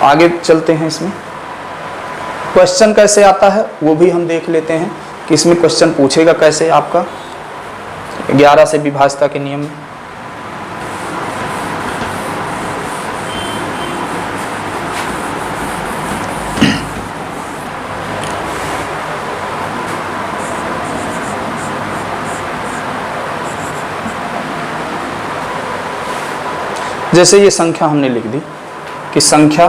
आगे चलते हैं। इसमें क्वेश्चन कैसे आता है वो भी हम देख लेते हैं कि इसमें क्वेश्चन पूछेगा कैसे आपका 11 से विभाज्यता के नियम में। जैसे ये संख्या हमने लिख दी कि संख्या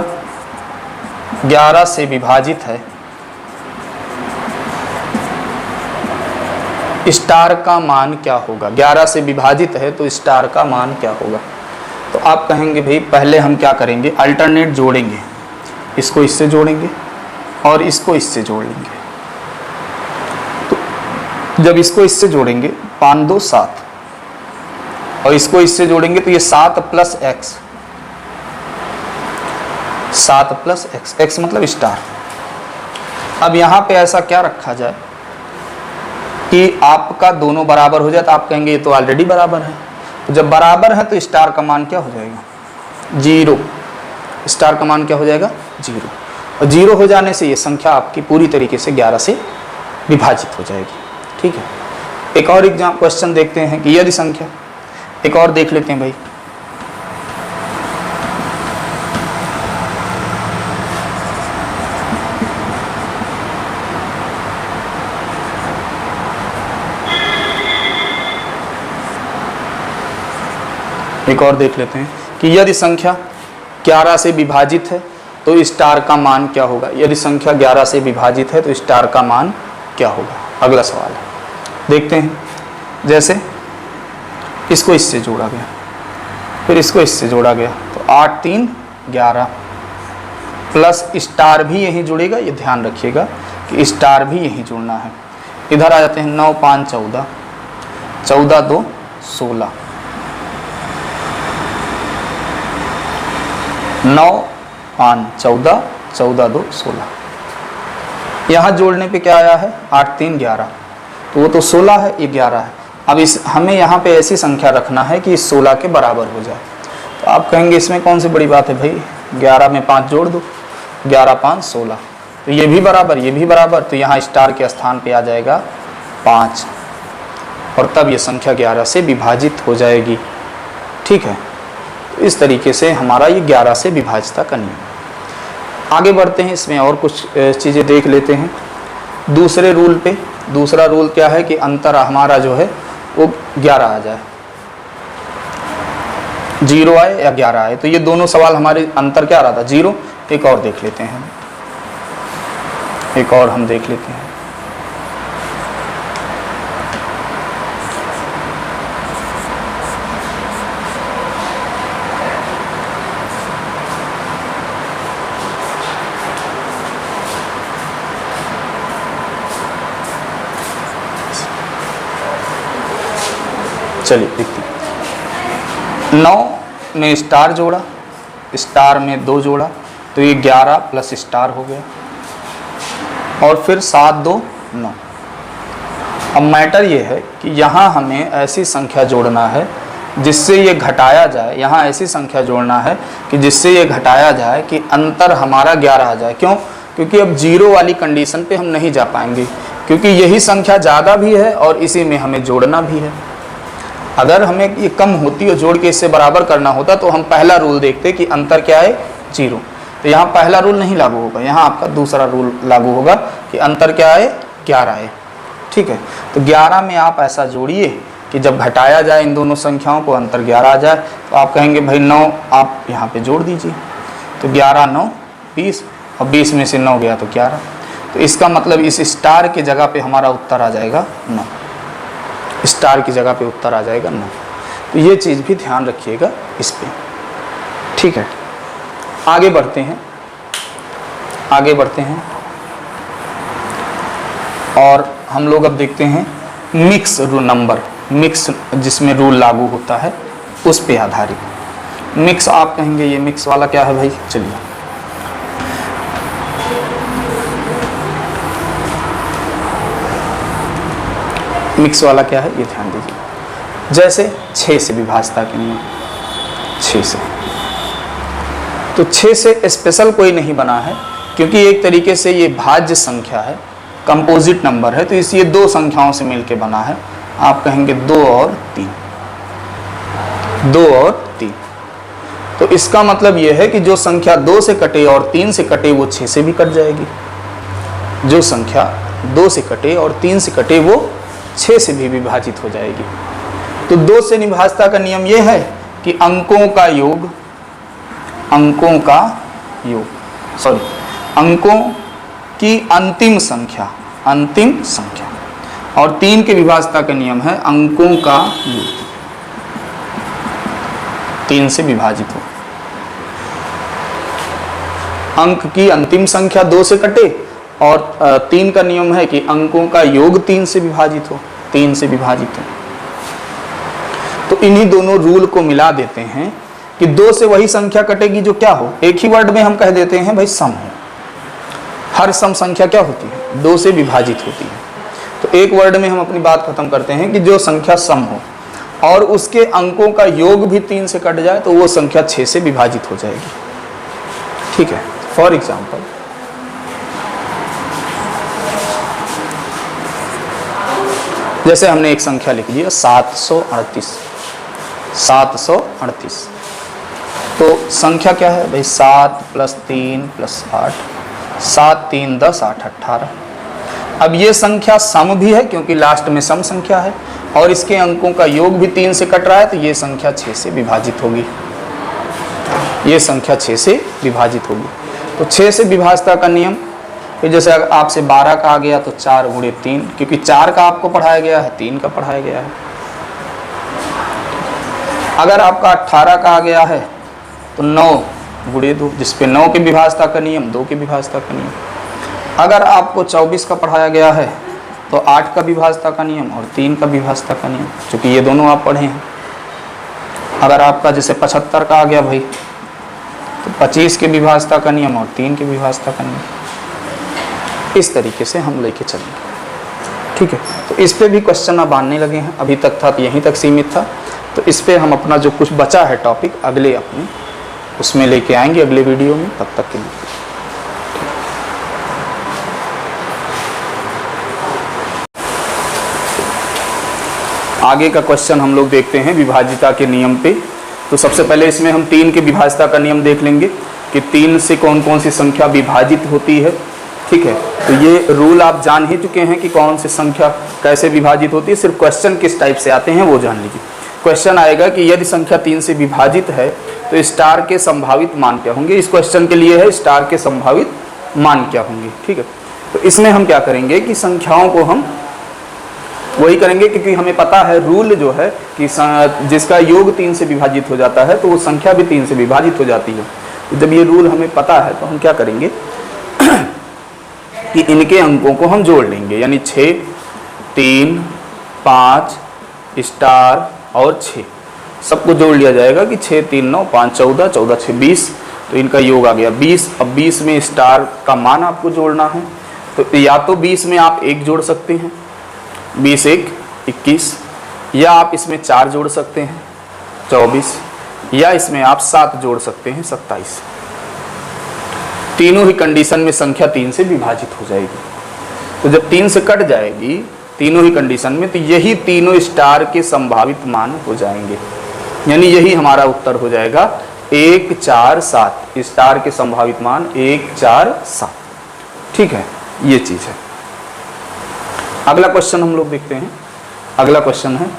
11 से विभाजित है, स्टार का मान क्या होगा। 11 से विभाजित है तो स्टार का मान क्या होगा। तो आप कहेंगे भाई पहले हम क्या करेंगे, अल्टरनेट जोड़ेंगे, इसको इससे जोड़ेंगे और इसको इससे जोड़ लेंगे। तो जब इसको इससे जोड़ेंगे 5 2 7 और इसको इससे जोड़ेंगे तो ये 7 plus x, 7 plus x, x मतलब स्टार। अब यहाँ पे ऐसा क्या रखा जाए कि आपका दोनों बराबर हो जाए। तो आप कहेंगे ये तो ऑलरेडी बराबर है। तो जब बराबर है तो स्टार का मान क्या हो जाएगा, 0। स्टार का मान क्या हो जाएगा, 0। और 0 हो जाने से ये संख्या आपकी पूरी तरीके से 11 से विभाजित हो जाएगी। ठीक है। एक और एग्जाम क्वेश्चन देखते हैं कि यदि संख्या, एक और देख लेते हैं भाई। एक और देख लेते हैं कि यदि संख्या 11 से विभाजित है तो स्टार का मान क्या होगा। यदि संख्या 11 से विभाजित है तो स्टार का मान क्या होगा। अगला सवाल है, देखते हैं। जैसे इसको इससे जोड़ा गया, फिर इसको इससे जोड़ा गया, तो 8 3 11 प्लस स्टार भी यहीं जुड़ेगा। ये ध्यान रखिएगा कि स्टार भी यहीं जुड़ना है। इधर आ जाते हैं, 9 5 14, 14 2 16, 9 5 14, 14 2 16। यहाँ जोड़ने पे क्या आया है, 8 3 11, तो वो तो 16 है, ये 11 है। अब इस हमें यहाँ पे ऐसी संख्या रखना है कि इस 16 के बराबर हो जाए। तो आप कहेंगे इसमें कौन सी बड़ी बात है भाई, 11 में 5 जोड़ दो, 11 5 16, तो ये भी बराबर, ये भी बराबर, तो यहाँ स्टार के स्थान पे आ जाएगा 5 और तब ये संख्या 11 से विभाजित हो जाएगी। ठीक है। तो इस तरीके से हमारा ये 11 से विभाज्यता का नियम। आगे बढ़ते हैं, इसमें और कुछ चीज़ें देख लेते हैं दूसरे रूल पे। दूसरा रूल क्या है कि अंतर हमारा जो है वो 11 आ जाए, 0 आए या 11 आए। तो ये दोनों सवाल हमारे अंतर क्या आ रहा था, 0। एक और देख लेते हैं, एक और हम देख लेते हैं। चलिए देखते हैं। 9 में स्टार जोड़ा, स्टार में 2 जोड़ा, तो ये 11 प्लस स्टार हो गया और फिर 7 2 9। अब मैटर ये है कि यहाँ हमें ऐसी संख्या जोड़ना है जिससे ये घटाया जाए। यहाँ ऐसी संख्या जोड़ना है कि जिससे ये घटाया जाए कि अंतर हमारा 11 आ जाए। क्यों? क्योंकि अब 0 वाली कंडीशन पे हम नहीं जा पाएंगे, क्योंकि यही संख्या ज़्यादा भी है और इसी में हमें जोड़ना भी है। अगर हमें ये कम होती और जोड़ के इससे बराबर करना होता तो हम पहला रूल देखते कि अंतर क्या है, 0। तो यहाँ पहला रूल नहीं लागू होगा, यहाँ आपका दूसरा रूल लागू होगा कि अंतर क्या है, 11 है। ठीक है। तो 11 में आप ऐसा जोड़िए कि जब घटाया जाए इन दोनों संख्याओं को अंतर 11 आ जाए। तो आप कहेंगे भाई 9 आप यहाँ पे जोड़ दीजिए, तो 11 9 20 और 20 में से 9 गया तो 11। तो इसका मतलब इस स्टार की जगह पे हमारा उत्तर आ जाएगा 9, स्टार की जगह पे उत्तर आ जाएगा 9। तो ये चीज़ भी ध्यान रखिएगा इस पे। ठीक है। आगे बढ़ते हैं, आगे बढ़ते हैं और हम लोग अब देखते हैं मिक्स नंबर, मिक्स जिसमें रूल लागू होता है उस पे आधारित। मिक्स आप कहेंगे ये मिक्स वाला क्या है भाई, चलिए मिक्स वाला क्या है ये ध्यान दीजिए। जैसे 6 से विभाज्यता के नियम, 6 से, तो 6 से स्पेशल कोई नहीं बना है, क्योंकि एक तरीके से ये भाज्य संख्या है, कंपोजिट नंबर है, तो इसलिए दो संख्याओं से मिलकर बना है। आप कहेंगे 2 और 3, 2 और 3। तो इसका मतलब यह है कि जो संख्या 2 से कटे और 3 से कटे वो 6 से भी कट जाएगी। जो संख्या 2 से कटे और 3 से कटे वो 6 से भी विभाजित हो जाएगी। तो 2 से निभाजता का नियम यह है कि अंकों की अंतिम संख्या, और 3 के विभाजता का नियम है अंकों का योग 3 से विभाजित हो। अंक की अंतिम संख्या 2 से कटे और 3 का नियम है कि अंकों का योग 3 से विभाजित हो, 3 से विभाजित हो। तो इन्हीं दोनों रूल को मिला देते हैं कि 2 से वही संख्या कटेगी जो क्या हो, एक ही वर्ड में हम कह देते हैं भाई सम हो। हर सम संख्या क्या होती है, 2 से विभाजित होती है। तो एक वर्ड में हम अपनी बात खत्म करते हैं कि जो संख्या सम हो और उसके अंकों का योग भी 3 से कट जाए तो वो संख्या 6 से विभाजित हो जाएगी। ठीक है, फॉर एग्जाम्पल जैसे हमने एक संख्या लिख ली 738। तो संख्या क्या है भाई, 7 + 3 + 8, 7 3 10 8 18। अब ये संख्या सम भी है क्योंकि लास्ट में सम संख्या है और इसके अंकों का योग भी 3 से कट रहा है, तो ये संख्या 6 से विभाजित होगी। ये संख्या 6 से विभाजित होगी। तो 6 से विभाजता का नियम, फिर जैसे अगर आपसे 12 का आ गया तो 4 × 3, क्योंकि 4 का आपको पढ़ाया गया है, 3 का पढ़ाया गया है। अगर आपका 18 का आ गया है तो 9 × 2, जिसपे 9 के विभाजता का नियम, 2 के विभाजता का नियम। अगर आपको 24 का पढ़ाया गया है तो 8 का विभाजता का नियम और 3 का विभाजता का नियम, क्योंकि ये दोनों आप पढ़े हैं। अगर आपका जैसे 75 का आ गया भाई तो 25 के विभाजता का नियम और 3 के विभाजता का नियम। इस तरीके से हम लेके चलेंगे। ठीक है, तो इस पे भी क्वेश्चन अब आने लगे हैं। अभी तक था तो यहीं तक सीमित था, तो इस पे हम अपना जो कुछ बचा है टॉपिक अगले अपने उसमें लेके आएंगे अगले वीडियो में। तब तक के लिए आगे का क्वेश्चन हम लोग देखते हैं विभाजिता के नियम पे। तो सबसे पहले इसमें हम 3 के विभाजिता का नियम देख लेंगे कि 3 से कौन कौन सी संख्या विभाजित होती है। ठीक है, तो ये रूल आप जान ही चुके हैं कि कौन सी संख्या कैसे विभाजित होती है, सिर्फ क्वेश्चन किस टाइप से आते हैं वो जान लीजिए। क्वेश्चन आएगा कि यदि संख्या 3 से विभाजित है तो स्टार के संभावित मान क्या होंगे। इस क्वेश्चन के लिए है स्टार के संभावित मान क्या होंगे। ठीक है, तो इसमें हम क्या करेंगे कि संख्याओं को हम वही करेंगे, क्योंकि हमें पता है रूल जो है कि जिसका योग 3 से विभाजित हो जाता है तो वो संख्या भी 3 से विभाजित हो जाती है। तो जब ये रूल हमें पता है तो हम क्या करेंगे कि इनके अंकों को हम जोड़ लेंगे, यानी 6 3 5 स्टार और 6 सबको जोड़ लिया जाएगा कि 6 3 9 5 14 14 6 20। तो इनका योग आ गया 20। अब 20 में स्टार का मान आपको जोड़ना है, तो या तो 20 में आप 1 जोड़ सकते हैं, 20 1 21, या आप इसमें 4 जोड़ सकते हैं 24, या इसमें आप 7 जोड़ सकते हैं 27। तीनों ही कंडीशन में संख्या 3 से विभाजित हो जाएगी। तो जब 3 से कट जाएगी तीनों ही कंडीशन में, तो यही तीनों स्टार के संभावित मान हो जाएंगे, यानी यही हमारा उत्तर हो जाएगा 1 4 7। स्टार के संभावित मान 1 4 7। ठीक है, ये चीज है। अगला क्वेश्चन हम लोग देखते हैं। अगला क्वेश्चन है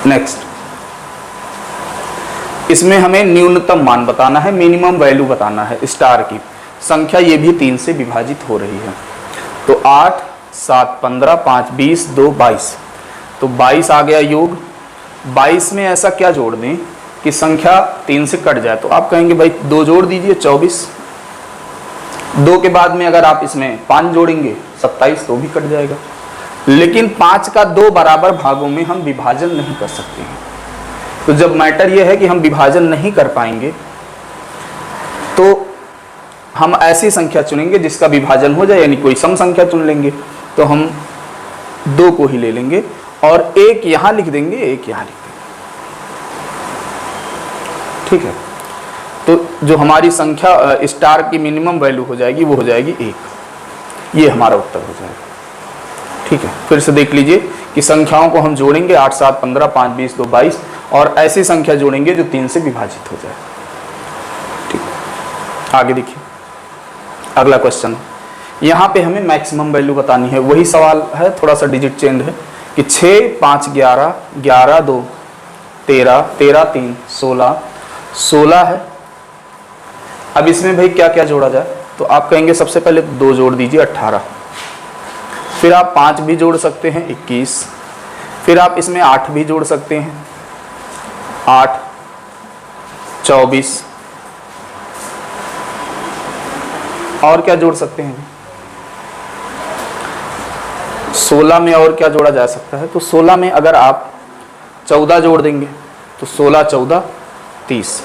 नेक्स्ट। इसमें हमें न्यूनतम मान बताना है, मिनिमम वैल्यू बताना है स्टार की। संख्या ये भी 3 से विभाजित हो रही है। तो 8 7 15 5 20 2 22। तो 22 आ गया योग। 22 में ऐसा क्या जोड़ दें कि संख्या 3 से कट जाए। तो आप कहेंगे भाई 2 जोड़ दीजिए 24। 2 के बाद में अगर आप इसमें 5 जोड़ेंगे 27, तो भी कट जाएगा। लेकिन 5 का 2 बराबर भागों में हम विभाजन नहीं कर सकते हैं। तो जब मैटर यह है कि हम विभाजन नहीं कर पाएंगे तो हम ऐसी संख्या चुनेंगे जिसका विभाजन हो जाए, यानी कोई सम संख्या चुन लेंगे। तो हम 2 को ही ले लेंगे और 1 यहाँ लिख देंगे, 1 यहाँ लिख देंगे। ठीक है। तो जो हमारी संख्या स्टार की मिनिमम वैल्यू हो जाएगी वो हो जाएगी 1। ये हमारा उत्तर हो जाएगा। ठीक है, फिर से देख लीजिए कि संख्याओं को हम जोड़ेंगे 8, 7, 15, 5, 20, 2, 22 और ऐसी संख्या जोड़ेंगे जो 3 से विभाजित हो जाए। ठीक, आगे देखिए अगला क्वेश्चन। यहाँ पे हमें मैक्सिमम वैल्यू बतानी है, वही सवाल है, थोड़ा सा डिजिट चेंज है कि 6, 5, 11, 11, 2, 13, 13, 3, 16, 16 है। अब इसमें भाई क्या क्या जोड़ा जाए, तो आप कहेंगे सबसे पहले 2 जोड़ दीजिए 18, फिर आप 5 भी जोड़ सकते हैं 21, फिर आप इसमें 8 भी जोड़ सकते हैं 8, 24 और क्या जोड़ सकते हैं 16 में और क्या जोड़ा जा सकता है, तो 16 में अगर आप 14 जोड़ देंगे तो 16, 14, 30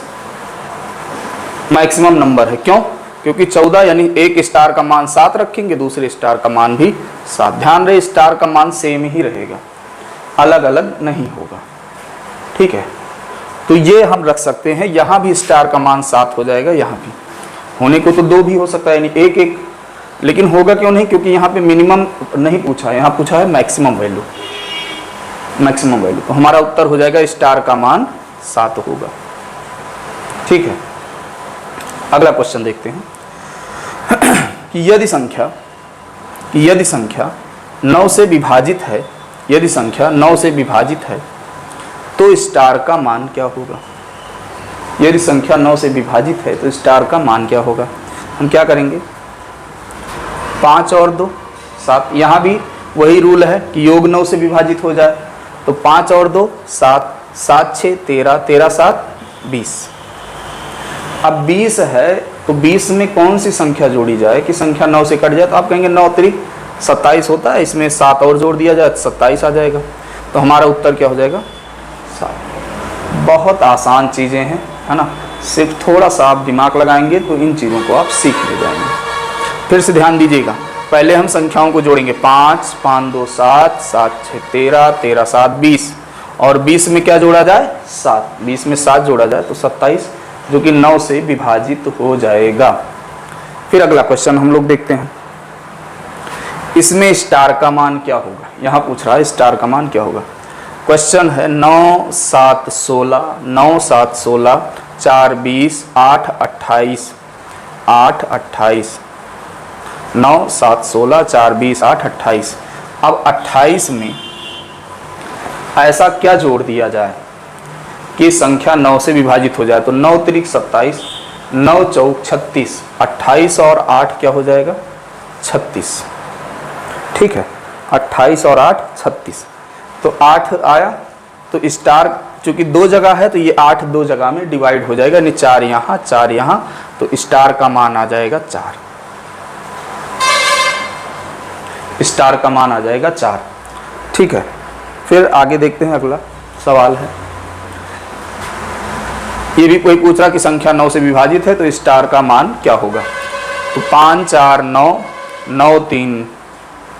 मैक्सिमम नंबर है। क्यों? क्योंकि 14 यानी एक स्टार का मान 7 रखेंगे, दूसरे स्टार का मान भी 7। ध्यान रहे स्टार का मान सेम ही रहेगा, अलग अलग नहीं होगा। ठीक है, तो ये हम रख सकते हैं। यहाँ भी स्टार का मान 7 हो जाएगा, यहाँ भी होने को तो 2 भी हो सकता है, यानी 1, 1, लेकिन होगा क्यों नहीं, क्योंकि यहाँ पे मिनिमम नहीं पूछा है, यहाँ पूछा है मैक्सिमम वैल्यू। मैक्सिमम वैल्यू तो हमारा उत्तर हो जाएगा स्टार का मान 7 होगा। ठीक है, अगला क्वेश्चन देखते हैं कि यदि संख्या 9 से विभाजित है, यदि संख्या 9 से विभाजित है तो स्टार का मान क्या होगा। यदि संख्या 9 से विभाजित है तो स्टार का मान क्या होगा। हम क्या करेंगे, 5 और 2 7, यहाँ भी वही रूल है कि योग 9 से विभाजित हो जाए, तो 5 और 2 7, 7, 6, 13, 13, 7, 20। अब 20 है तो 20 में कौन सी संख्या जोड़ी जाए कि संख्या 9 से कट जाए, तो आप कहेंगे 9 त्रिक 27 होता है, इसमें 7 और जोड़ दिया जाए तो 27 आ जाएगा। तो हमारा उत्तर क्या हो जाएगा 7। बहुत आसान चीज़ें हैं, है ना, सिर्फ थोड़ा सा आप दिमाग लगाएंगे तो इन चीज़ों को आप सीख ले जाएंगे। फिर से ध्यान दीजिएगा, पहले हम संख्याओं को जोड़ेंगे 5, 5, 2, 7, 7, 6, 13, 13, 7, 20 और 20 में क्या जोड़ा जाए 7, 20 में 7 जोड़ा जाए तो 27, जो कि 9 से विभाजित हो जाएगा। फिर अगला क्वेश्चन हम लोग देखते हैं, इसमें स्टार का मान क्या होगा। यहाँ पूछ रहा है स्टार का मान क्या होगा। क्वेश्चन है 9, 7, 16, 9, 7, 16, 4, 20, 8, 28, 8, 28, 9, 7, 16, 4, 20, 8, 28। अब 28 में ऐसा क्या जोड़ दिया जाए कि संख्या 9 से विभाजित हो जाए, तो 9 त्रिक 27, 9 चौक 36, 28 और 8 क्या हो जाएगा 36। ठीक है, 28 और 8 36, तो 8 आया, तो स्टार चूंकि 2 जगह है तो ये 8 2 जगह में डिवाइड हो जाएगा, यानी 4 यहाँ 4 यहाँ, तो स्टार का मान आ जाएगा 4। स्टार का मान आ जाएगा 4। ठीक है, फिर आगे देखते हैं, अगला सवाल है, ये भी कोई पूछ रहा कि संख्या 9 से विभाजित है तो स्टार का मान क्या होगा। तो 5, 4, 9, 9, 3,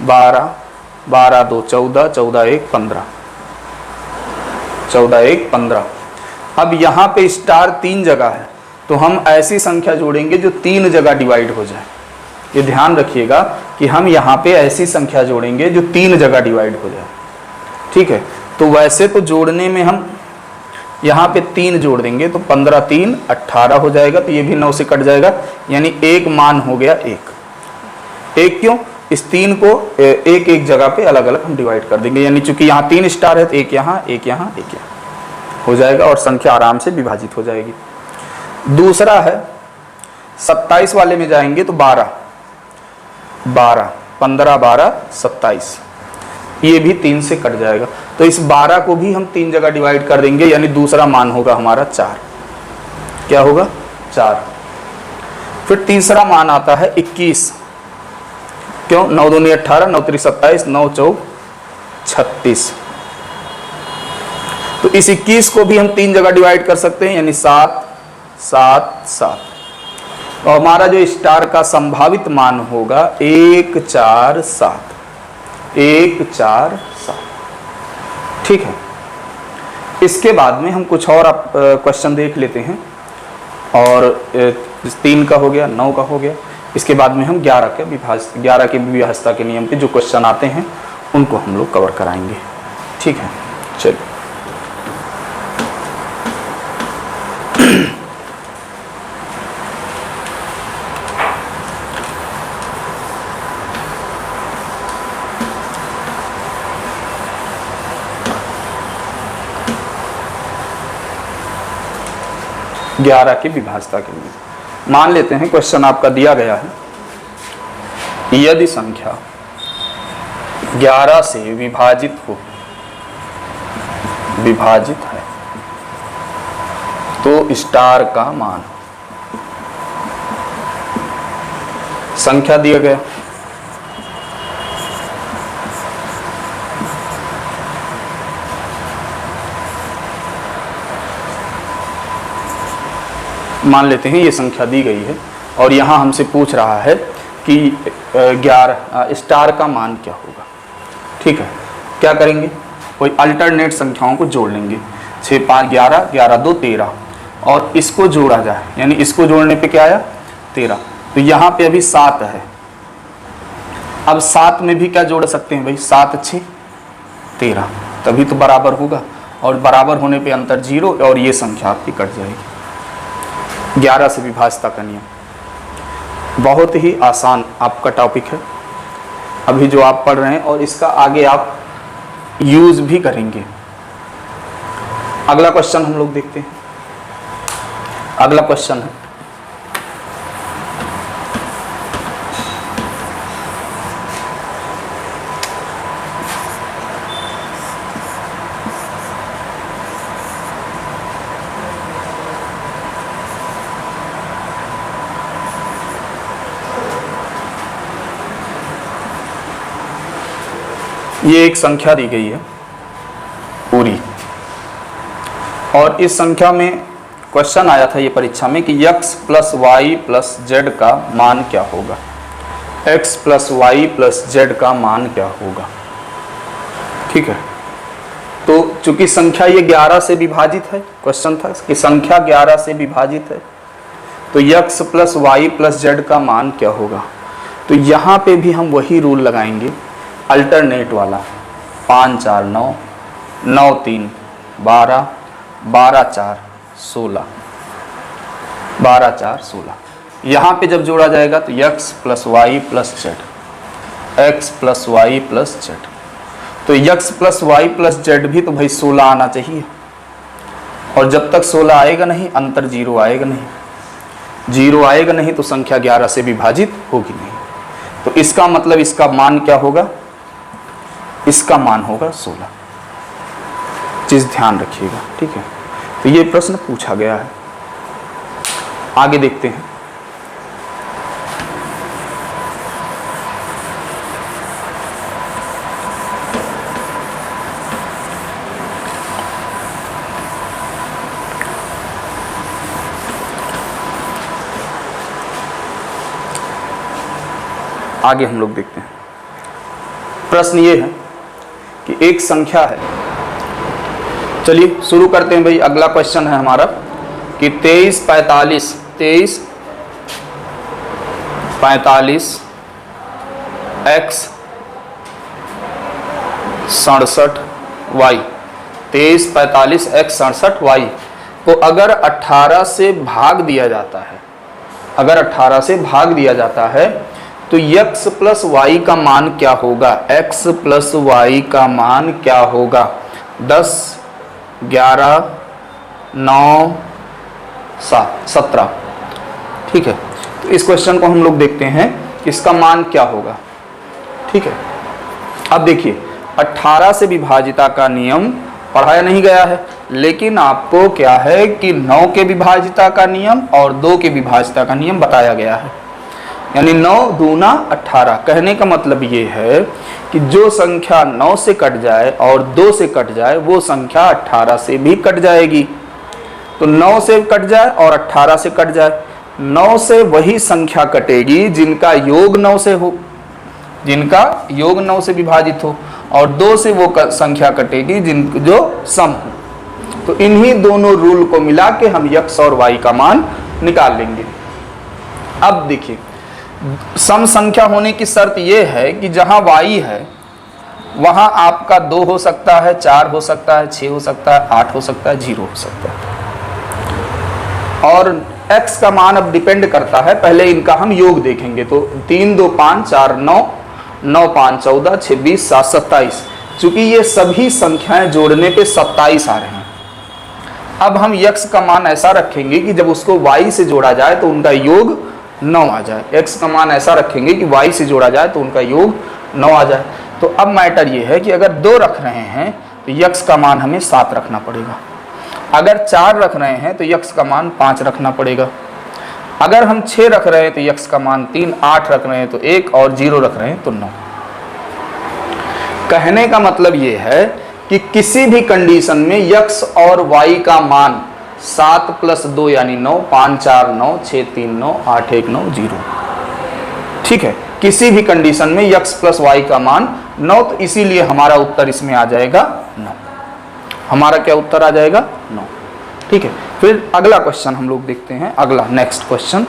12, 12, 2, 14, 14, 1, 15, 14, 1, 15। अब यहाँ पे स्टार 3 जगह है तो हम ऐसी संख्या जोड़ेंगे जो 3 जगह डिवाइड हो जाए। ये ध्यान रखिएगा कि हम यहाँ पे ऐसी संख्या जोड़ेंगे जो 3 जगह डिवाइड हो जाए। ठीक है, तो वैसे तो जोड़ने में हम यहाँ पे 3 जोड़ देंगे तो 15, 3, 18 हो जाएगा, तो ये भी 9 से कट जाएगा, यानी एक मान हो गया 1। एक क्यों, इस 3 को एक एक जगह पे अलग अलग हम डिवाइड कर देंगे, यानी चूंकि यहाँ 3 स्टार है तो एक यहाँ, एक यहाँ, एक यहाँ हो जाएगा और संख्या आराम से विभाजित हो जाएगी। दूसरा है 27 वाले में जाएंगे तो 12, 12, 15, 12, 27, ये भी 3 से कट जाएगा, तो इस 12 को भी हम 3 जगह डिवाइड कर देंगे, यानी दूसरा मान होगा हमारा 4। क्या होगा 4। फिर तीसरा मान आता है 21, क्यों, 9 दूनी 18, 9 त्रिक 27, 9 चौक 36, तो इस 21 को भी हम 3 जगह डिवाइड कर सकते हैं, यानी 7, 7, 7, और हमारा जो स्टार का संभावित मान होगा 1, 4, 7, 1, 4, 7। ठीक है, इसके बाद में हम कुछ और क्वेश्चन देख लेते हैं। और 3 का हो गया, 9 का हो गया। इसके बाद में हम 11 के विभाज्यता के नियम पे जो क्वेश्चन आते हैं उनको हम लोग कवर कराएंगे। ठीक है, चलिए। ग्यारह की विभाज्यता के लिए मान लेते हैं क्वेश्चन आपका दिया गया है, यदि संख्या 11 से विभाजित है तो स्टार का मान, संख्या दिया गया, मान लेते हैं ये संख्या दी गई है और यहाँ हमसे पूछ रहा है कि 11 स्टार का मान क्या होगा। ठीक है, क्या करेंगे, कोई अल्टरनेट संख्याओं को जोड़ लेंगे। 6 5 11, 11 2 13 और इसको जोड़ा जाए, यानी इसको जोड़ने पे क्या आया 13। तो यहाँ पे अभी 7 है, अब 7 में भी क्या जोड़ सकते हैं भाई, 7 6 13, तभी तो बराबर होगा। और बराबर होने पे अंतर 0 और ये संख्या आपकी कट जाएगी। 11 से विभाज्यता का नियम बहुत ही आसान आपका टॉपिक है अभी जो आप पढ़ रहे हैं, और इसका आगे आप यूज भी करेंगे। अगला क्वेश्चन हम लोग देखते हैं। अगला क्वेश्चन है ये एक संख्या दी गई है पूरी, और इस संख्या में क्वेश्चन आया था ये परीक्षा में कि x plus Y plus Z का मान क्या होगा। x plus Y plus Z का मान क्या होगा। ठीक है, तो चूंकि संख्या ये 11 से विभाजित है, क्वेश्चन था कि संख्या 11 से विभाजित है, तो x plus Y plus Z का मान क्या होगा। तो यहाँ पे भी हम वही रूल लगाएंगे अल्टरनेट वाला, 5 4 9, 9 3 12, 12 4 16, 12 4 16। यहाँ पे जब जोड़ा जाएगा तो x plus Y plus Z, x plus Y plus Z, तो x plus Y plus Z भी तो भाई 16 आना चाहिए, और जब तक 16 आएगा नहीं अंतर 0 आएगा नहीं, 0 आएगा नहीं तो संख्या 11 से विभाजित होगी नहीं। तो इसका मतलब इसका मान क्या होगा, इसका मान होगा 16। चीज ध्यान रखिएगा। ठीक है, तो ये प्रश्न पूछा गया है। आगे देखते हैं। आगे हम लोग देखते हैं। प्रश्न ये है कि एक संख्या है, चलिए शुरू करते हैं भाई। अगला क्वेश्चन है हमारा कि 23 45 x 67 y, 23 45 x 67 y को अगर 18 से भाग दिया जाता है, अगर 18 से भाग दिया जाता है तो x प्लस वाई का मान क्या होगा। x प्लस वाई का मान क्या होगा। 10 11 9 7 17। ठीक है, तो इस क्वेश्चन को हम लोग देखते हैं इसका मान क्या होगा। ठीक है, अब देखिए 18 से विभाजिता का नियम पढ़ाया नहीं गया है, लेकिन आपको क्या है कि 9 के विभाजिता का नियम और 2 के विभाजिता का नियम बताया गया है। यानी 9 दूना 18। कहने का मतलब ये है कि जो संख्या 9 से कट जाए और 2 से कट जाए वो संख्या 18 से भी कट जाएगी। तो 9 से कट जाए और 18 से कट जाए, 9 से वही संख्या कटेगी जिनका योग 9 से हो, जिनका योग 9 से विभाजित हो, और 2 से वो संख्या कटेगी जो सम हो। तो इन्हीं दोनों रूल को मिला के हम x और y का मान निकाल लेंगे। अब देखिए, सम संख्या होने की शर्त यह है कि जहां y है वहां आपका 2 हो सकता है, 4 हो सकता है, 6 हो सकता है, 8 हो सकता है, 0 हो सकता है। और x का मान अब डिपेंड करता है, पहले इनका हम योग देखेंगे। तो 3 2 5 4 9, 9 5 14, 6 20 7 27। चूंकि ये सभी संख्याएं जोड़ने पे 27 आ रहे हैं, अब हम x का मान ऐसा रखेंगे कि जब उसको y से जोड़ा जाए तो उनका योग 9 आ जाए। x का मान ऐसा रखेंगे कि y से जोड़ा जाए तो उनका योग 9 आ जाए। तो अब मैटर ये है कि अगर 2 रख रहे हैं तो x का मान हमें 7 रखना पड़ेगा। अगर 4 रख रहे हैं तो x का मान 5 रखना पड़ेगा। अगर हम 6 रख रहे हैं तो x का मान 3, 8 रख रहे हैं तो 1 और 0 रख रहे हैं तो 9। कहने का मतलब ये है कि किसी भी कंडीशन में x और y का मान 7 + 2 यानी 9, 5 4 9, 6 3 9, 8 1 9 0। ठीक है, किसी भी कंडीशन में x + y का मान 9, तो इसीलिए हमारा उत्तर इसमें आ जाएगा 9। हमारा क्या उत्तर आ जाएगा? 9। ठीक है, फिर अगला क्वेश्चन हम लोग देखते हैं। अगला नेक्स्ट क्वेश्चन,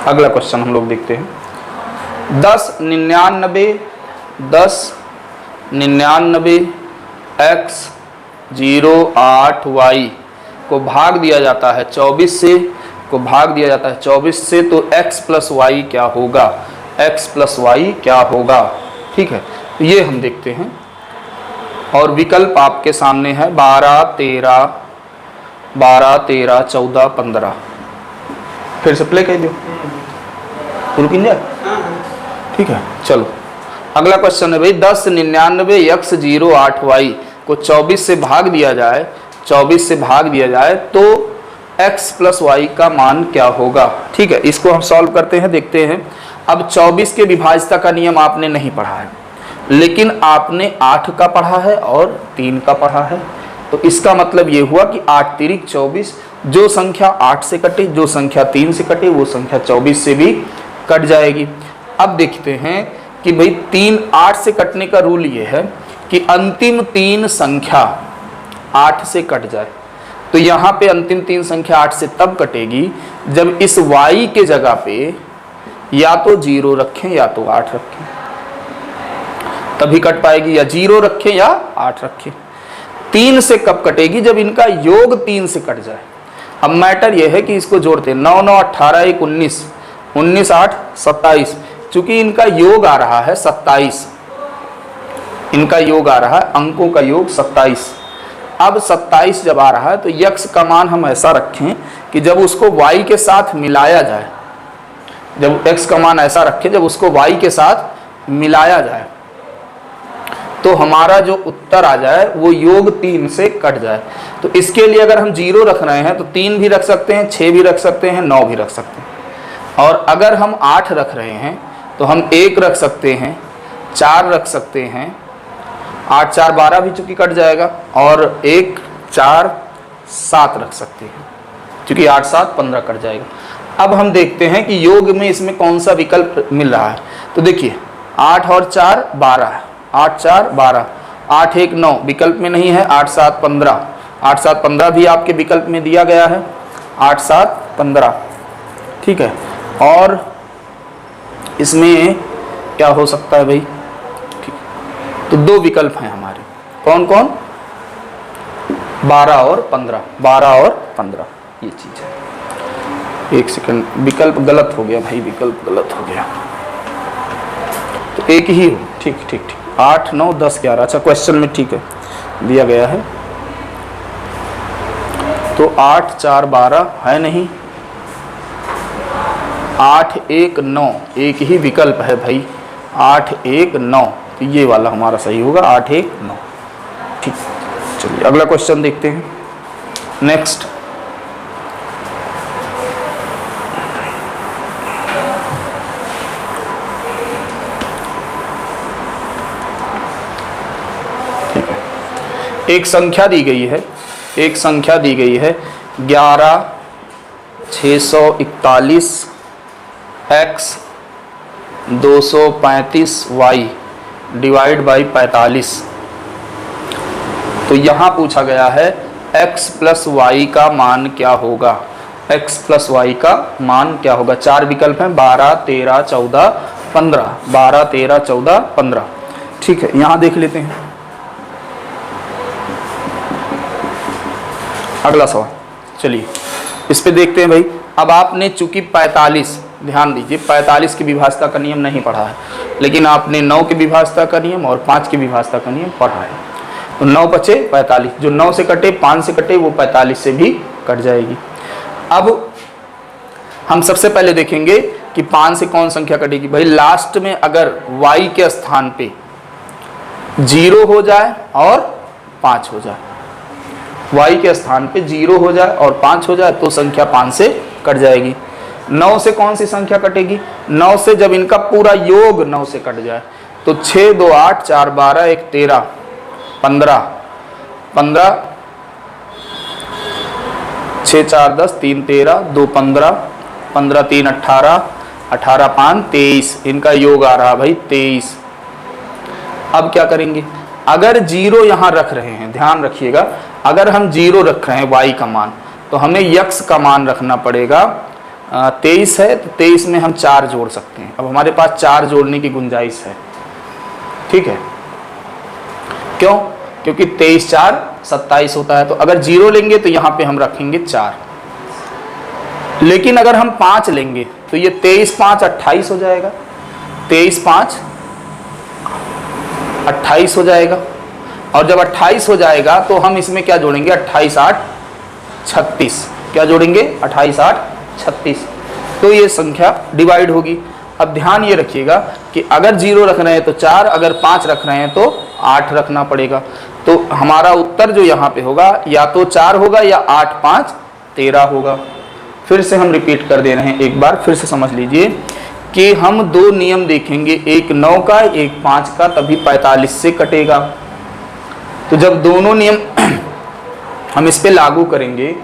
अगला क्वेश्चन हम लोग देखते हैं। 10 99 x 0 8 y को भाग दिया जाता है 24 से, तो x + y क्या होगा? x + y क्या होगा? ठीक है, तो ये हम देखते हैं और विकल्प आपके सामने है 12 13 14 15। फिर से प्ले कर दो, रुकिन जाए। ठीक है, चलो अगला क्वेश्चन है भाई, 10 99 x 0 8 y को 24 से भाग दिया जाए, तो x + y का मान क्या होगा? ठीक है, इसको हम सॉल्व करते हैं, देखते हैं। अब 24 के विभाज्यता का नियम आपने नहीं पढ़ा है, लेकिन आपने 8 का पढ़ा है और 3 का पढ़ा है। तो इसका मतलब ये हुआ कि 8 तिरिक 24, जो संख्या 8 से कटे, जो संख्या 3 से कटे, वो संख्या 24 से भी कट जाएगी। अब देखते हैं कि भाई 3 8 से कटने का रूल ये है कि अंतिम 3 संख्या 8 से कट जाए। तो यहाँ पे अंतिम 3 संख्या 8 से तब कटेगी जब इस y के जगह पे या तो 0 रखें या तो 8 रखें, तभी कट पाएगी। या 0 रखें या 8 रखें। 3 से कब कटेगी? जब इनका योग 3 से कट जाए। अब मैटर यह है कि इसको जोड़ते हैं, 9 9 18 1 19, 19 8 27। चूंकि इनका योग आ रहा है 27, इनका योग आ रहा है, अंकों का योग 27। अब 27 जब आ रहा है तो x का मान हम ऐसा रखें कि जब उसको y के साथ मिलाया जाए, जब x का मान ऐसा रखें जब उसको y के साथ मिलाया जाए तो हमारा जो उत्तर आ जाए वो योग 3 से कट जाए। तो इसके लिए अगर हम 0 रख रहे हैं तो 3 भी रख सकते हैं, 6 भी रख सकते हैं, 9 भी रख सकते हैं। और अगर हम 8 रख रहे हैं तो हम 1 रख सकते हैं, 4 रख सकते हैं, 8 4 12 भी चूंकि कट जाएगा, और 1 4 7 रख सकते हैं, चूंकि 8 7 15 कट जाएगा। अब हम देखते हैं कि योग में इसमें कौन सा विकल्प मिल रहा है। तो देखिए 8 और 4 12, 8 4 12, 8 1 9 विकल्प में नहीं है, 8 7 15, 8 7 15 भी आपके विकल्प में दिया गया है, 8 7 15। ठीक है, और इसमें क्या हो सकता है भाई? ठीक, तो 2 विकल्प हैं हमारे, कौन कौन? 12 और 15, 12 और 15 ये चीज है। एक सेकंड, विकल्प गलत हो गया भाई, विकल्प गलत हो गया, तो एक ही हो। ठीक ठीक ठीक, 8 9 10 11। अच्छा, क्वेश्चन में ठीक है दिया गया है, तो 8 4 12 है नहीं, 8 1 9 एक ही विकल्प है भाई, 8 1 9, तो ये वाला हमारा सही होगा, 8 1 9। ठीक, चलिए अगला क्वेश्चन देखते हैं। नेक्स्ट, ठीक है, एक संख्या दी गई है, 11 641 x 235y डिवाइड बाई 45। तो यहाँ पूछा गया है x प्लस वाई का मान क्या होगा, x प्लस वाई का मान क्या होगा। चार विकल्प हैं, 12, 13, 14, 15, 12, 13, 14, 15। ठीक है, यहाँ देख लेते हैं अगला सवाल। चलिए इस पे देखते हैं भाई। अब आपने चूंकि 45, ध्यान दीजिए 45 की विभाज्यता का नियम नहीं पढ़ा है, लेकिन आपने 9 की विभाज्यता का नियम और 5 की विभाज्यता का नियम पढ़ा है। तो 9 बचे 45, जो 9 से कटे 5 से कटे वो 45 से भी कट जाएगी। अब हम सबसे पहले देखेंगे कि 5 से कौन संख्या कटेगी। भाई लास्ट में अगर y के स्थान पे 0 हो जाए और 5 हो जाए, y के स्थान पे 0 हो जाए और 5 हो जाए तो संख्या 5 से कट जाएगी। 9 से कौन सी संख्या कटेगी, 9 से जब इनका पूरा योग 9 से कट जाए तो 6, 2, 8, 4, 12, 1, 13, 15, 15, 6, 4, 10, 3, 13, 2, 15, 15, 3, 18, 18, 5, 23, इनका योग आ रहा भाई 23। अब क्या करेंगे, अगर 0 यहाँ रख रहे हैं, ध्यान रखिएगा, अगर हम 0 रख रहे हैं y का मान, तो हमें x का मान रखना पड़ेगा। 23 है तो 23 में हम 4 जोड़ सकते हैं। अब हमारे पास 4 जोड़ने की गुंजाइश है, ठीक है। क्यों, क्योंकि 23, 4, 27 होता है। तो अगर 0 लेंगे तो यहाँ पे हम रखेंगे 4, लेकिन अगर हम 5 लेंगे तो ये 23, 5, 28 हो जाएगा। 23, 5, 28 हो जाएगा। और जब 28 हो जाएगा तो हम इसमें क्या जोड़ेंगे, 28, 8, 36। क्या जोड़ेंगे, 28, 8, 36। तो ये संख्या डिवाइड होगी। अब ध्यान ये रखिएगा कि अगर 0 रख रहे हैं तो 4, अगर 5 रख रहे हैं तो 8 रखना पड़ेगा। तो हमारा उत्तर जो यहाँ पे होगा या तो 4 होगा या 8, 5, 13 होगा। फिर से हम रिपीट कर दे रहे हैं, एक बार फिर से समझ लीजिए कि हम 2 नियम देखेंगे, एक 9 का एक 5 का, तभी 45 से कटेगा। तो जब दोनों नियम हम इस पे लागू करेंगे,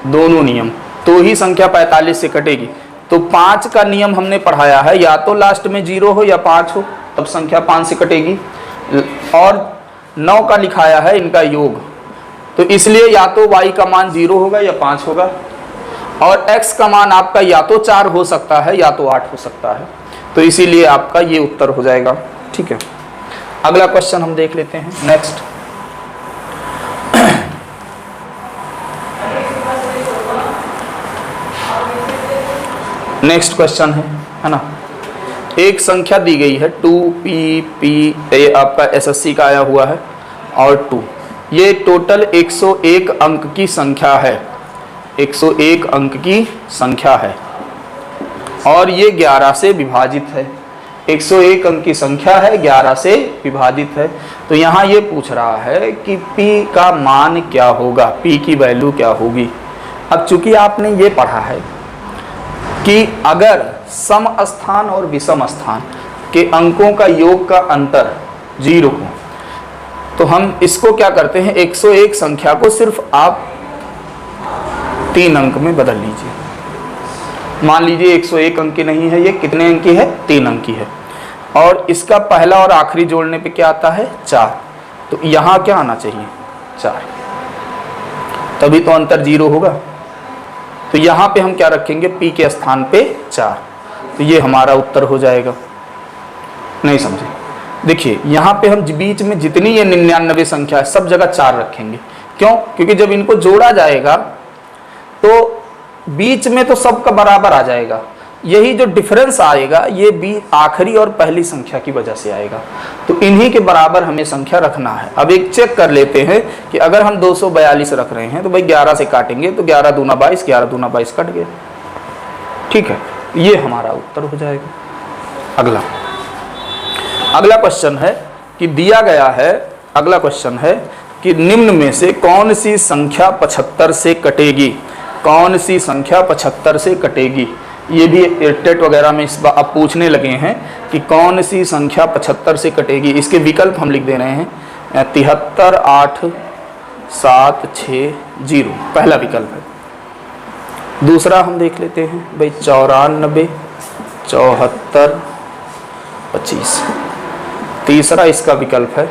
दोनों नियम, तो ही संख्या 45 से कटेगी। तो 5 का नियम हमने पढ़ाया है, या तो लास्ट में 0 हो या 5 हो, तब संख्या 5 से कटेगी। और 9 का लिखाया है इनका योग, तो इसलिए या तो y का मान 0 होगा या 5 होगा, और x का मान आपका या तो 4 हो सकता है या तो 8 हो सकता है। तो इसीलिए आपका ये उत्तर हो जाएगा, ठीक है। अगला क्वेश्चन हम देख लेते हैं, नेक्स्ट। नेक्स्ट क्वेश्चन है ना। एक संख्या दी गई है 2p आपका एसएससी का आया हुआ है और 2, ये टोटल 101 अंक की संख्या है, 101 अंक की संख्या है और ये 11 से विभाजित है। 101 अंक की संख्या है, 11 से विभाजित है। तो यहाँ ये पूछ रहा है कि p का मान क्या होगा, p की वैल्यू क्या होगी। अब चूंकि आपने ये पढ़ा है कि अगर सम स्थान और विषम स्थान के अंकों का योग का अंतर 0 हो, तो हम इसको क्या करते हैं, 101 संख्या को सिर्फ आप 3 अंक में बदल लीजिए। मान लीजिए 101 अंक की नहीं है, ये कितने अंक की है, 3 अंक की है, और इसका पहला और आखिरी जोड़ने पे क्या आता है, 4। तो यहाँ क्या आना चाहिए, 4, तभी तो अंतर 0 होगा। तो यहाँ पे हम क्या रखेंगे, p के स्थान पे 4, तो ये हमारा उत्तर हो जाएगा। नहीं समझे, देखिए यहाँ पे हम बीच में जितनी ये 99 संख्या है सब जगह 4 रखेंगे। क्यों, क्योंकि जब इनको जोड़ा जाएगा तो बीच में तो सबका बराबर आ जाएगा, यही जो डिफरेंस आएगा ये आखिरी और पहली संख्या की वजह से आएगा। तो इन्हीं के बराबर हमें संख्या रखना है। अब एक चेक कर लेते हैं कि अगर हम 242 रख रहे हैं तो भाई 11 से काटेंगे तो 11 दूना 22, 11 दूना 22 कट गया, ठीक है। ये हमारा उत्तर हो जाएगा। अगला क्वेश्चन है कि दिया गया है, अगला क्वेश्चन है कि निम्न में से कौन सी संख्या 75 से कटेगी, कौन सी संख्या 75 से कटेगी। ये भी टेट वगैरह में इस बार अब पूछने लगे हैं कि कौन सी संख्या 75 से कटेगी। इसके विकल्प हम लिख दे रहे हैं, 73, 8, 7, 6, 0 पहला विकल्प है। दूसरा हम देख लेते हैं भाई 94, 74 25। तीसरा इसका विकल्प है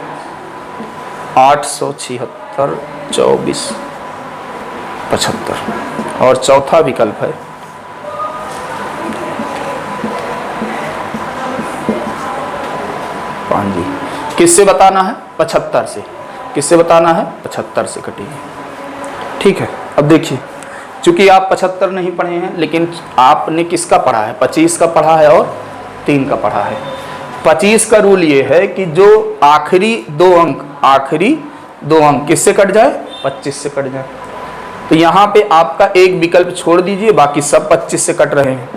876 24 75। और चौथा विकल्प है 5 जी। किससे बताना है? 75 से। किससे बताना है? 75 से कटेगी। ठीक है, अब देखिए, चूंकि आप 75 नहीं पढ़े हैं, लेकिन आपने किसका पढ़ा है? 25 का पढ़ा है और 3 का पढ़ा है। 25 का रूल ये है कि जो आखिरी दो अंक किससे कट जाए? 25 से कट जाए। तो यहाँ पे आपका एक विकल्प छोड़ दीजिए, बाकी सब 25 से कट रहे हैं।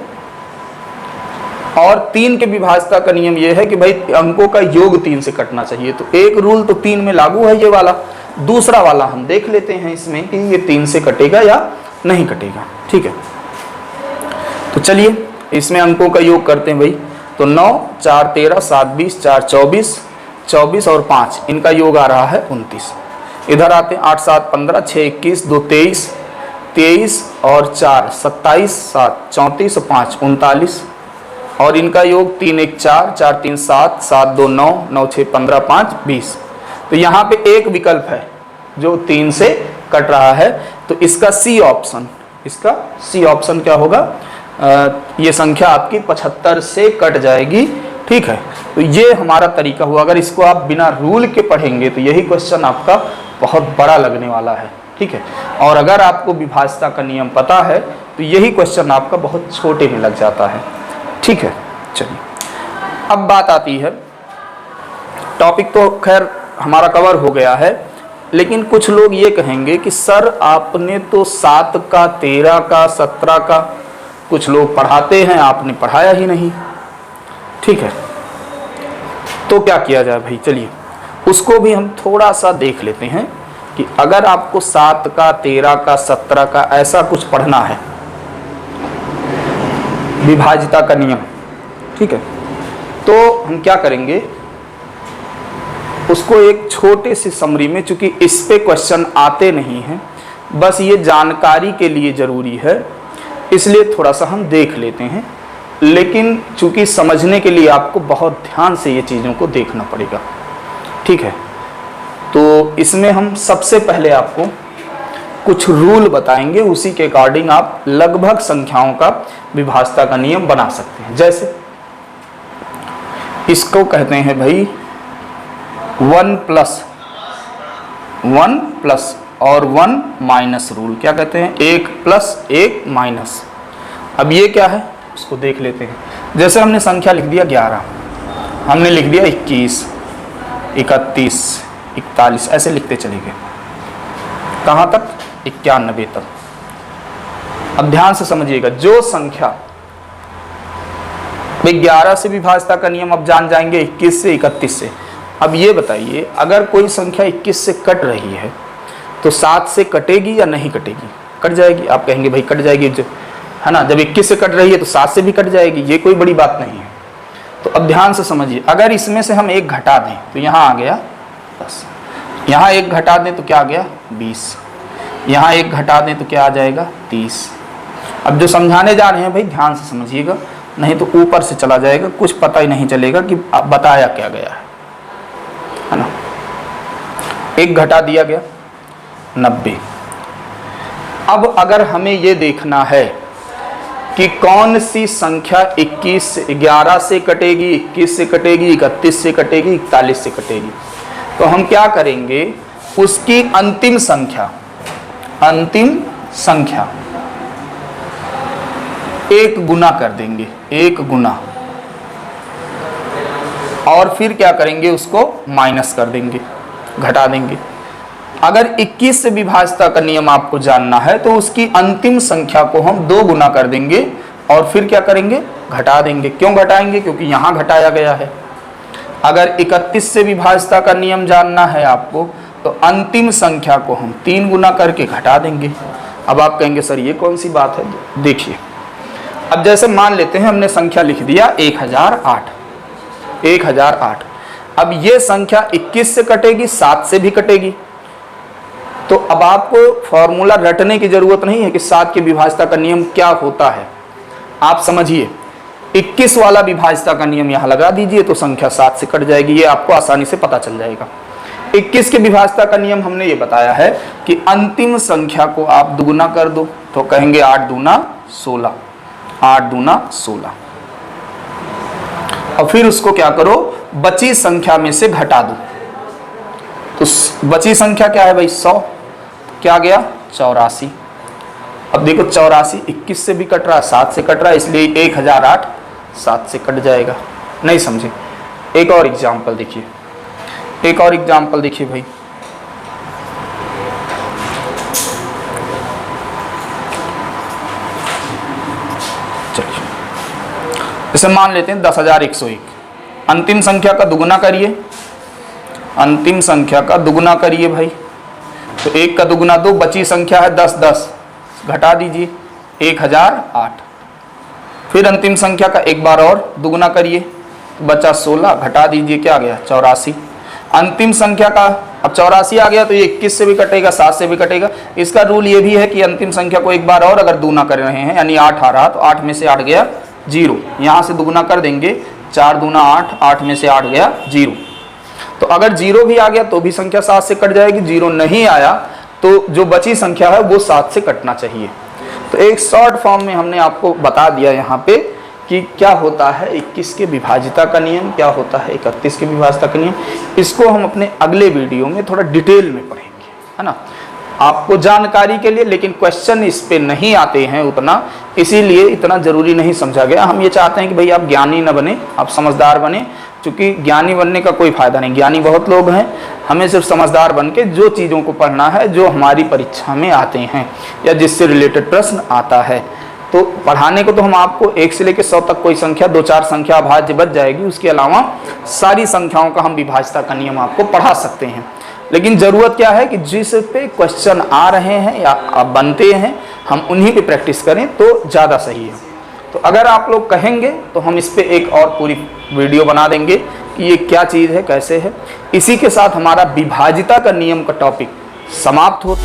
और 3 के विभाज्यता का नियम यह है कि भाई अंकों का योग 3 से कटना चाहिए। तो एक रूल तो 3 में लागू है, ये वाला। दूसरा वाला हम देख लेते हैं इसमें कि ये 3 से कटेगा या नहीं कटेगा। ठीक है, तो चलिए इसमें अंकों का योग करते हैं भाई। तो 9 4 13 7 20 4 24 24 और 5, इनका योग आ रहा है 29। इधर आते हैं 8 7 15 6 21 2 23 23 और 4 27 7 34 और 5 39। और इनका योग 3 1 4 4 3 7 7 2 9 9 6 15 5 20। तो यहाँ पे एक विकल्प है जो 3 से कट रहा है, तो इसका सी ऑप्शन क्या होगा? ये संख्या आपकी 75 से कट जाएगी। ठीक है, तो ये हमारा तरीका हुआ। अगर इसको आप बिना रूल के पढ़ेंगे तो यही क्वेश्चन आपका बहुत बड़ा लगने वाला है। ठीक है, और अगर आपको विभाज्यता का नियम पता है तो यही क्वेश्चन आपका बहुत छोटे में लग जाता है। ठीक है, चलिए अब बात आती है, टॉपिक तो खैर हमारा कवर हो गया है, लेकिन कुछ लोग ये कहेंगे कि सर आपने तो 7 का 13 का 17 का कुछ लोग पढ़ाते हैं, आपने पढ़ाया ही नहीं। ठीक है, तो क्या किया जाए भाई? चलिए उसको भी हम थोड़ा सा देख लेते हैं कि अगर आपको 7 का 13 का 17 का ऐसा कुछ पढ़ना है, विभाज्यता का नियम, ठीक है, तो हम क्या करेंगे, उसको एक छोटे से समरी में, चूंकि इस पे क्वेश्चन आते नहीं हैं, बस ये जानकारी के लिए ज़रूरी है, इसलिए थोड़ा सा हम देख लेते हैं। लेकिन चूंकि समझने के लिए आपको बहुत ध्यान से ये चीज़ों को देखना पड़ेगा। ठीक है, तो इसमें हम सबसे पहले आपको कुछ रूल बताएंगे, उसी के अकॉर्डिंग आप लगभग संख्याओं का विभाज्यता का नियम बना सकते हैं। जैसे इसको कहते हैं भाई 1 प्लस और 1 माइनस रूल। क्या कहते हैं? 1 प्लस 1 माइनस। अब ये क्या है उसको देख लेते हैं। जैसे हमने संख्या लिख दिया 11, हमने लिख दिया 21 31 41, ऐसे लिखते चले गए। कहाँ तक? 91 तक। अब ध्यान से समझिएगा, जो संख्या भाई 11 से विभाज्यता का नियम अब जान जाएंगे, 21 से 31 से। अब ये बताइए, अगर कोई संख्या 21 से कट रही है तो 7 से कटेगी या नहीं कटेगी? कट जाएगी। आप कहेंगे भाई कट जाएगी, है ना, जब 21 से कट रही है तो 7 से भी कट जाएगी, ये कोई बड़ी बात नहीं है। तो अब ध्यान से समझिए, अगर इसमें से हम 1 घटा दें तो यहाँ आ गया 10, यहाँ 1 घटा दें तो क्या आ गया 20, यहाँ 1 घटा दें तो क्या आ जाएगा 30। अब जो समझाने जा रहे हैं भाई ध्यान से समझिएगा, नहीं तो ऊपर से चला जाएगा, कुछ पता ही नहीं चलेगा कि बताया क्या गया है ना। 1 घटा दिया गया 90। अब अगर हमें ये देखना है कि कौन सी संख्या 11 से कटेगी, 21 से कटेगी, 31 से कटेगी, 41 से कटेगी, तो हम क्या करेंगे, उसकी अंतिम संख्या 1 गुना कर देंगे, 1 गुना, और फिर क्या करेंगे, उसको माइनस कर देंगे, घटा देंगे। अगर 21 से विभाज्यता का नियम आपको जानना है तो उसकी अंतिम संख्या को हम 2 गुना कर देंगे और फिर क्या करेंगे, घटा देंगे। क्यों घटाएंगे? क्योंकि यहाँ घटाया गया है। अगर 31 से विभाज्यता का नियम जानना है आपको तो अंतिम संख्या को हम 3 गुना करके घटा देंगे। अब आप कहेंगे सर ये कौन सी बात है? देखिए, अब जैसे मान लेते हैं हमने संख्या लिख दिया 1008। अब ये संख्या 21 से कटेगी, 7 से भी कटेगी, तो अब आपको फॉर्मूला रटने की जरूरत नहीं है कि 7 की विभाज्यता का नियम क्या होता है। आप समझिए, 21 वाला विभाज्यता का नियम यहाँ लगा दीजिए तो संख्या 7 से कट जाएगी। ये आपको आसानी से पता चल जाएगा। 21 के विभाज्यता का नियम हमने ये बताया है कि अंतिम संख्या को आप दुगुना कर दो तो कहेंगे 8 दूना 16, 8 दूना 16, और फिर उसको क्या करो, बची संख्या में से घटा दो। तो बची संख्या क्या है भाई 100, क्या गया 84। अब देखो 84 21 से भी कट रहा है, 7 से कट रहा है, इसलिए 1008 7 से कट जाएगा। नहीं समझे? एक और एग्जाम्पल देखिए, एक और एग्जाम्पल देखिए भाई। चलिए इसे मान लेते हैं 10,101। अंतिम संख्या का दुगुना करिए, अंतिम संख्या का दुगुना करिए भाई। तो 1 का दुगुना 2, बची संख्या है 10, 10 घटा दीजिए 1008। फिर अंतिम संख्या का एक बार और दुगुना करिए, बचा 16 घटा दीजिए, क्या गया 84। अंतिम संख्या का अब 84 आ गया तो ये 21 से भी कटेगा, 7 से भी कटेगा। इसका रूल ये भी है कि अंतिम संख्या को एक बार और अगर दुगुना कर रहे हैं, यानी 8 आ रहा तो 8 में से 8 गया 0, यहाँ से दुगुना कर देंगे 4 दूना 8, 8 में से 8 गया 0। तो अगर 0 भी आ गया तो भी संख्या 7 से कट जाएगी, 0 नहीं आया तो जो बची संख्या है वो 7 से कटना चाहिए। तो एक शॉर्ट फॉर्म में हमने आपको बता दिया यहाँ पे कि क्या होता है 21 के विभाज्यता का नियम, क्या होता है 31 के विभाज्यता का नियम। इसको हम अपने अगले वीडियो में थोड़ा डिटेल में पढ़ेंगे, है ना, आपको जानकारी के लिए। लेकिन क्वेश्चन इस पे नहीं आते हैं उतना, इसीलिए इतना जरूरी नहीं समझा गया। हम ये चाहते हैं कि भाई आप ज्ञानी न बने, आप समझदार बने, क्योंकि ज्ञानी बनने का कोई फायदा नहीं। ज्ञानी बहुत लोग हैं, हमें सिर्फ समझदार बन के जो चीज़ों को पढ़ना है, जो हमारी परीक्षा में आते हैं या जिससे रिलेटेड प्रश्न आता है। तो पढ़ाने को तो हम आपको 1 से लेकर 100 तक कोई संख्या, 2-4 संख्या अभाज्य बच जाएगी, उसके अलावा सारी संख्याओं का हम विभाज्यता का नियम आपको पढ़ा सकते हैं। लेकिन ज़रूरत क्या है कि जिस पे क्वेश्चन आ रहे हैं या बनते हैं, हम उन्हीं पे प्रैक्टिस करें तो ज़्यादा सही है। तो अगर आप लोग कहेंगे तो हम इस पे एक और पूरी वीडियो बना देंगे कि ये क्या चीज़ है, कैसे है। इसी के साथ हमारा विभाज्यता का नियम का टॉपिक समाप्त हो।